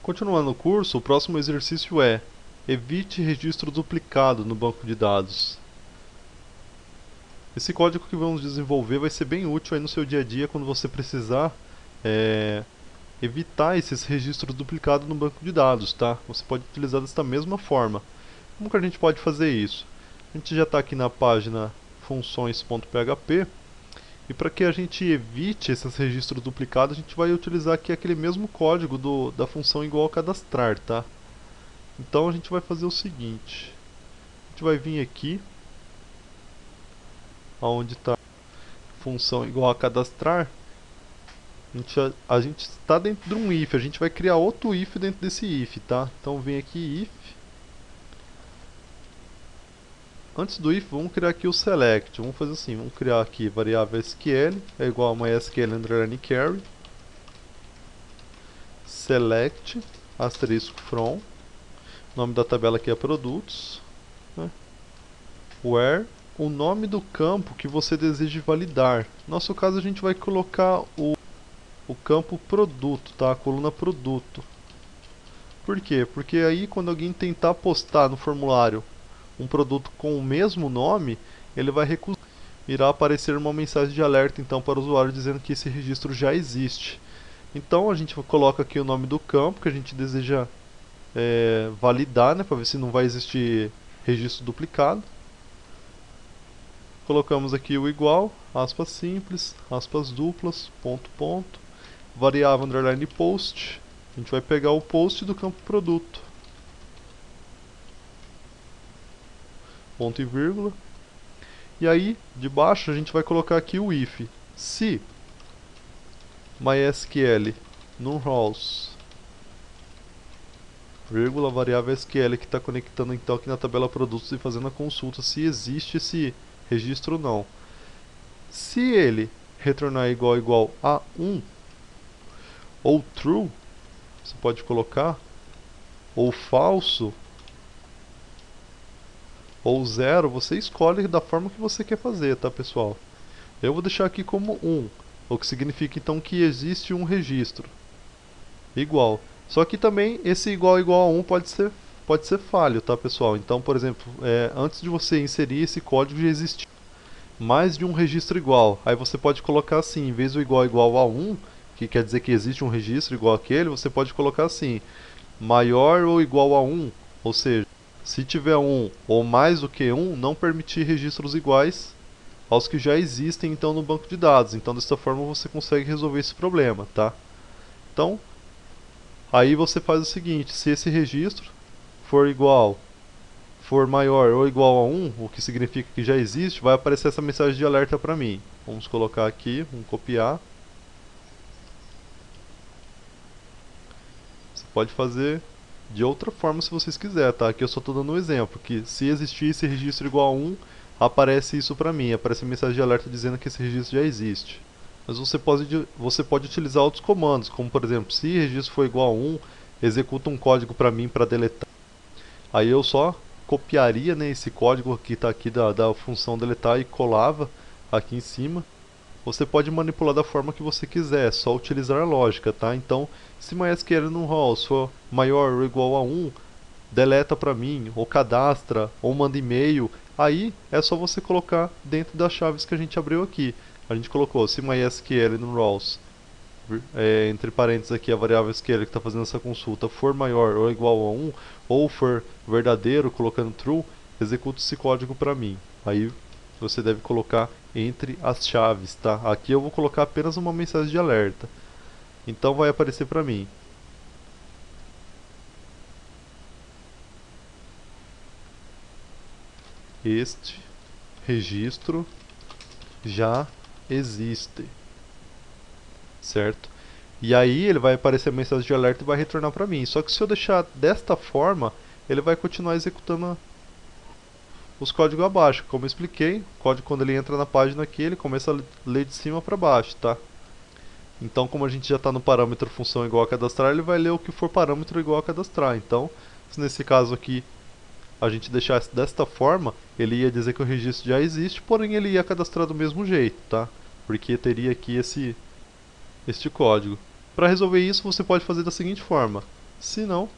Continuando o curso, o próximo exercício é: evite registro duplicado no banco de dados. Esse código que vamos desenvolver vai ser bem útil aí no seu dia a dia quando você precisar é, evitar esses registros duplicados no banco de dados, tá? Você pode utilizar desta mesma forma. Como que a gente pode fazer isso? A gente já está aqui na página funções.php e para que a gente evite esses registros duplicados, a gente vai utilizar aqui aquele mesmo código da função igual a cadastrar, tá? Então a gente vai fazer o seguinte: a gente vai vir aqui onde está função igual a cadastrar. A gente está dentro de um if, a gente vai criar outro if dentro desse if, tá? Então vem aqui if. Antes do if, vamos criar aqui o select. Vamos fazer assim, vamos criar aqui variável SQL, é igual a MySQL underline query, select, asterisco from, nome da tabela aqui é produtos, né? Where, o nome do campo que você deseja validar. No nosso caso, a gente vai colocar o campo produto, tá? A coluna produto. Por quê? Porque aí quando alguém tentar postar no formulário um produto com o mesmo nome, ele vai recusar. Irá aparecer uma mensagem de alerta então para o usuário dizendo que esse registro já existe. Então a gente coloca aqui o nome do campo que a gente deseja validar, né, para ver se não vai existir registro duplicado. Colocamos aqui o igual, aspas simples, aspas duplas, ponto, ponto, variável underline post. A gente vai pegar o post do campo produto, ponto e vírgula. E aí, de baixo, a gente vai colocar aqui o if. Se MySQL num-rows, vírgula, variável SQL que está conectando então aqui na tabela produtos e fazendo a consulta se existe esse registro ou não. Se ele retornar igual a 1 ou true, você pode colocar, ou falso, ou 0, você escolhe da forma que você quer fazer, tá, pessoal? Eu vou deixar aqui como 1, o que significa então que existe um registro igual. Só que também esse igual a 1 pode ser falho, tá, pessoal? Então, por exemplo, antes de você inserir esse código já existe mais de um registro igual. Aí você pode colocar assim, em vez do igual a 1, que quer dizer que existe um registro igual àquele, você pode colocar assim, maior ou igual a 1, ou seja, se tiver 1 ou mais do que 1, não permitir registros iguais aos que já existem então no banco de dados. Então dessa forma você consegue resolver esse problema, tá? Então, aí você faz o seguinte: se esse registro for maior ou igual a 1, o que significa que já existe, vai aparecer essa mensagem de alerta para mim. Vamos colocar aqui, vamos copiar. Você pode fazer de outra forma se vocês quiserem, tá? Aqui eu só estou dando um exemplo, que se existir esse registro igual a 1, aparece isso para mim, aparece a mensagem de alerta dizendo que esse registro já existe. Mas você pode utilizar outros comandos, como por exemplo, se registro for igual a 1, executa um código para mim para deletar. Aí eu só copiaria, né, esse código que está aqui da função deletar e colava aqui em cima. Você pode manipular da forma que você quiser, é só utilizar a lógica, tá? Então, se MySQL num rows for maior ou igual a 1, deleta para mim, ou cadastra, ou manda e-mail. Aí é só você colocar dentro das chaves que a gente abriu aqui. A gente colocou se MySQL num rows, entre parênteses aqui a variável SQL que está fazendo essa consulta, for maior ou igual a 1, ou for verdadeiro, colocando true, executa esse código para mim. Aí você deve colocar entre as chaves, tá? Aqui eu vou colocar apenas uma mensagem de alerta. Então vai aparecer para mim: este registro já existe, certo? E aí ele vai aparecer a mensagem de alerta e vai retornar para mim. Só que se eu deixar desta forma, ele vai continuar executando os códigos abaixo. Como eu expliquei, o código quando ele entra na página aqui, ele começa a ler de cima para baixo, tá? Então, como a gente já está no parâmetro função igual a cadastrar, ele vai ler o que for parâmetro igual a cadastrar. Então, se nesse caso aqui a gente deixasse desta forma, ele ia dizer que o registro já existe, porém ele ia cadastrar do mesmo jeito, tá? Porque teria aqui este código. Para resolver isso, você pode fazer da seguinte forma: Se não,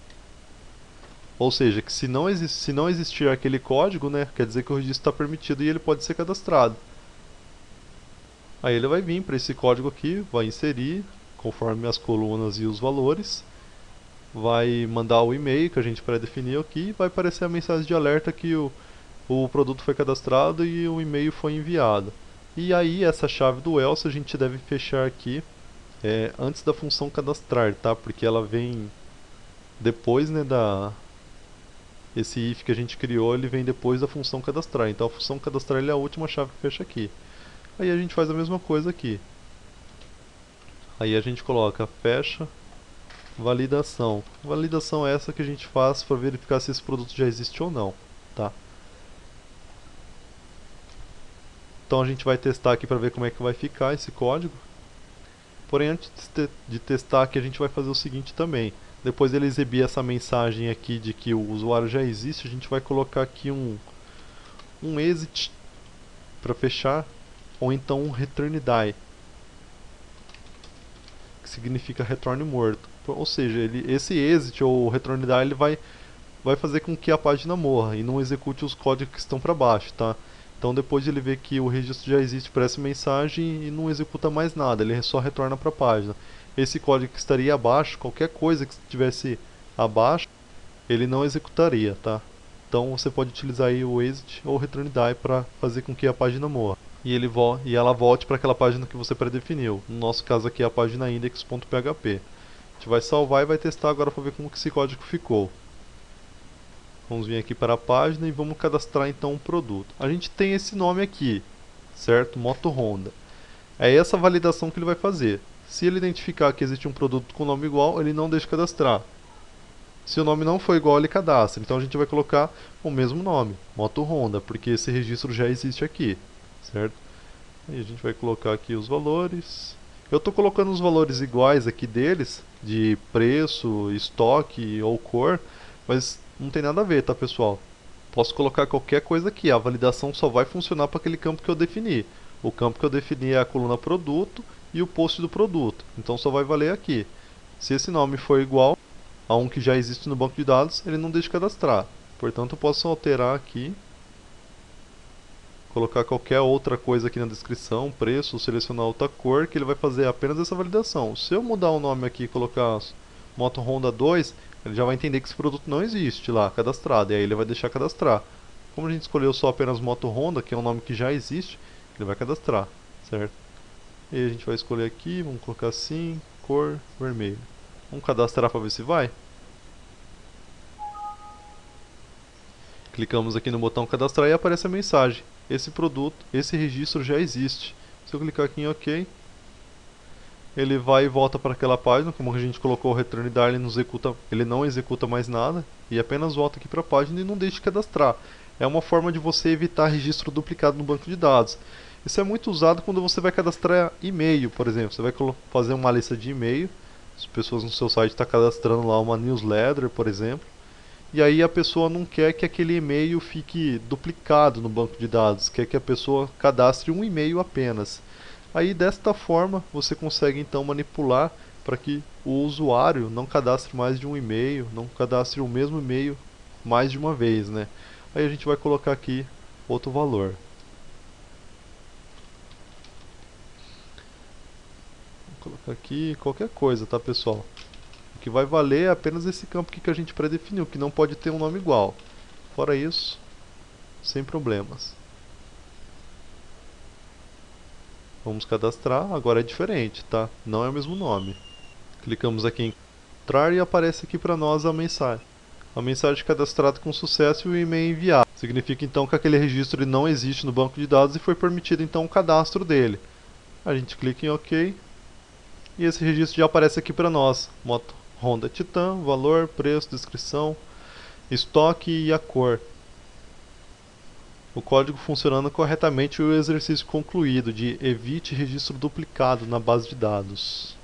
ou seja, que se não existir aquele código, né, quer dizer que o registro está permitido e ele pode ser cadastrado. Aí ele vai vir para esse código aqui, vai inserir conforme as colunas e os valores, vai mandar o e-mail que a gente pré-definiu aqui e vai aparecer a mensagem de alerta que o produto foi cadastrado e o e-mail foi enviado. E aí essa chave do else a gente deve fechar aqui antes da função cadastrar, tá? Porque ela vem depois, né, esse if que a gente criou, ele vem depois da função cadastrar. Então a função cadastrar é a última chave que fecha aqui. Aí a gente faz a mesma coisa aqui. Aí a gente coloca fecha validação. Validação é essa que a gente faz para verificar se esse produto já existe ou não, tá? Então a gente vai testar aqui para ver como é que vai ficar esse código. Porém, antes de testar aqui, a gente vai fazer o seguinte também. Depois ele exibir essa mensagem aqui de que o usuário já existe, a gente vai colocar aqui um exit para fechar, ou então um return die, que significa retorne morto. Ou seja, esse exit ou return die ele vai fazer com que a página morra e não execute os códigos que estão para baixo, tá? Então depois de ele ver que o registro já existe para essa mensagem e não executa mais nada, ele só retorna para a página. Esse código que estaria abaixo, qualquer coisa que estivesse abaixo, ele não executaria, tá? Então você pode utilizar aí o exit ou o return die para fazer com que a página morra. E ela volte para aquela página que você predefiniu. No nosso caso aqui é a página index.php. A gente vai salvar e vai testar agora para ver como que esse código ficou. Vamos vir aqui para a página e vamos cadastrar então um produto. A gente tem esse nome aqui, certo? Moto Honda. É essa validação que ele vai fazer. Se ele identificar que existe um produto com nome igual, ele não deixa cadastrar. Se o nome não for igual, ele cadastra. Então a gente vai colocar o mesmo nome, Moto Honda, porque esse registro já existe aqui, certo? Aí a gente vai colocar aqui os valores. Eu estou colocando os valores iguais aqui deles, de preço, estoque ou cor, mas não tem nada a ver, tá, pessoal? Posso colocar qualquer coisa aqui, a validação só vai funcionar para aquele campo que eu defini. O campo que eu defini é a coluna produto e o post do produto, então só vai valer aqui. Se esse nome for igual a um que já existe no banco de dados, ele não deixa cadastrar. Portanto, eu posso alterar aqui, colocar qualquer outra coisa aqui na descrição, preço, selecionar outra cor, que ele vai fazer apenas essa validação. Se eu mudar o nome aqui e colocar Moto Honda 2, ele já vai entender que esse produto não existe lá, cadastrado, e aí ele vai deixar cadastrar. Como a gente escolheu só apenas Moto Honda, que é um nome que já existe, ele vai cadastrar, certo? E a gente vai escolher aqui, vamos colocar assim, cor vermelho. Vamos cadastrar para ver se vai. Clicamos aqui no botão cadastrar e aparece a mensagem. Esse produto, esse registro já existe. Se eu clicar aqui em OK, ele vai e volta para aquela página. Como a gente colocou o return die, ele não executa mais nada e apenas volta aqui para a página e não deixa de cadastrar. É uma forma de você evitar registro duplicado no banco de dados. Isso é muito usado quando você vai cadastrar e-mail, por exemplo. Você vai fazer uma lista de e-mail. As pessoas no seu site estão cadastrando lá uma newsletter, por exemplo. E aí a pessoa não quer que aquele e-mail fique duplicado no banco de dados, quer que a pessoa cadastre um e-mail apenas. Aí desta forma você consegue então manipular para que o usuário não cadastre mais de um e-mail, não cadastre o mesmo e-mail mais de uma vez, né? Aí a gente vai colocar aqui outro valor. Vou colocar aqui qualquer coisa, tá, pessoal? O que vai valer é apenas esse campo aqui que a gente pré-definiu, que não pode ter um nome igual. Fora isso, sem problemas. Vamos cadastrar, agora é diferente, tá? Não é o mesmo nome. Clicamos aqui em entrar e aparece aqui para nós a mensagem. A mensagem cadastrada com sucesso e o e-mail enviado. Significa então que aquele registro não existe no banco de dados e foi permitido então o cadastro dele. A gente clica em OK e esse registro já aparece aqui para nós. Moto Honda Titan, valor, preço, descrição, estoque e a cor. O código funcionando corretamente e o exercício concluído de evite registro duplicado na base de dados.